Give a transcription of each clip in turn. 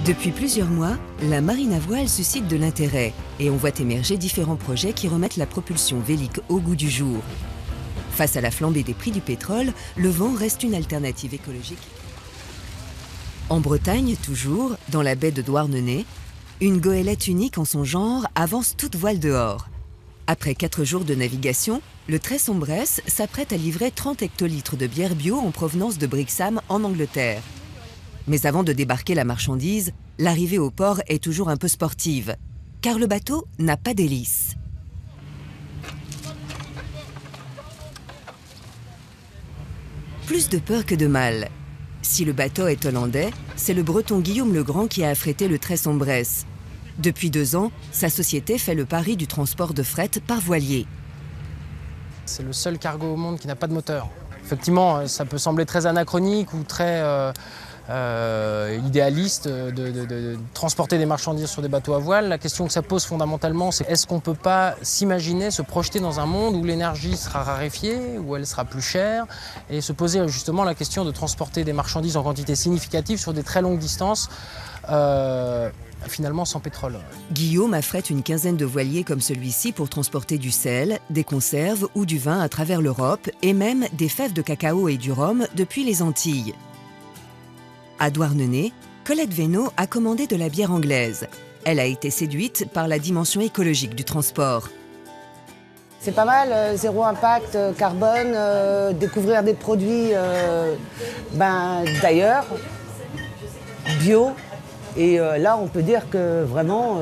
Depuis plusieurs mois, la marine à voile suscite de l'intérêt et on voit émerger différents projets qui remettent la propulsion vélique au goût du jour. Face à la flambée des prix du pétrole, le vent reste une alternative écologique. En Bretagne, toujours, dans la baie de Douarnenez, une goélette unique en son genre avance toute voile dehors. Après 4 jours de navigation, le Tresson-Bresse s'apprête à livrer 30 hectolitres de bière bio en provenance de Brixham en Angleterre. Mais avant de débarquer la marchandise, l'arrivée au port est toujours un peu sportive, car le bateau n'a pas d'hélice. Plus de peur que de mal. Si le bateau est hollandais, c'est le breton Guillaume Legrand qui a affrété le Tresson-Bresse. Depuis 2 ans, sa société fait le pari du transport de fret par voilier. C'est le seul cargo au monde qui n'a pas de moteur. Effectivement, ça peut sembler très anachronique ou très idéaliste de transporter des marchandises sur des bateaux à voile. La question que ça pose fondamentalement, c'est est-ce qu'on ne peut pas s'imaginer se projeter dans un monde où l'énergie sera raréfiée, où elle sera plus chère, et se poser justement la question de transporter des marchandises en quantité significative sur des très longues distances, finalement sans pétrole. Guillaume affrète une quinzaine de voiliers comme celui-ci pour transporter du sel, des conserves ou du vin à travers l'Europe et même des fèves de cacao et du rhum depuis les Antilles. À Douarnenez, Colette Vénaud a commandé de la bière anglaise. Elle a été séduite par la dimension écologique du transport. C'est pas mal, zéro impact carbone, découvrir des produits d'ailleurs, bio. Et là, on peut dire que vraiment,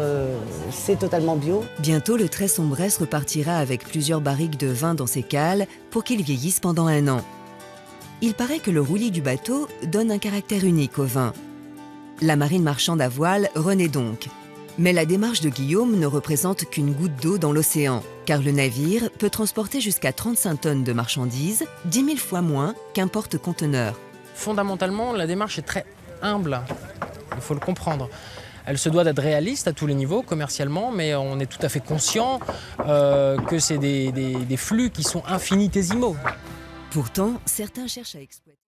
c'est totalement bio. Bientôt, le Tresson-Bresse repartira avec plusieurs barriques de vin dans ses cales pour qu'il vieillisse pendant 1 an. Il paraît que le roulis du bateau donne un caractère unique au vin. La marine marchande à voile renaît donc. Mais la démarche de Guillaume ne représente qu'une goutte d'eau dans l'océan, car le navire peut transporter jusqu'à 35 tonnes de marchandises, 10 000 fois moins qu'un porte-conteneur. Fondamentalement, la démarche est très humble. Il faut le comprendre. Elle se doit d'être réaliste à tous les niveaux, commercialement, mais on est tout à fait conscient que c'est des flux qui sont infinitésimaux. Pourtant, certains cherchent à exploiter.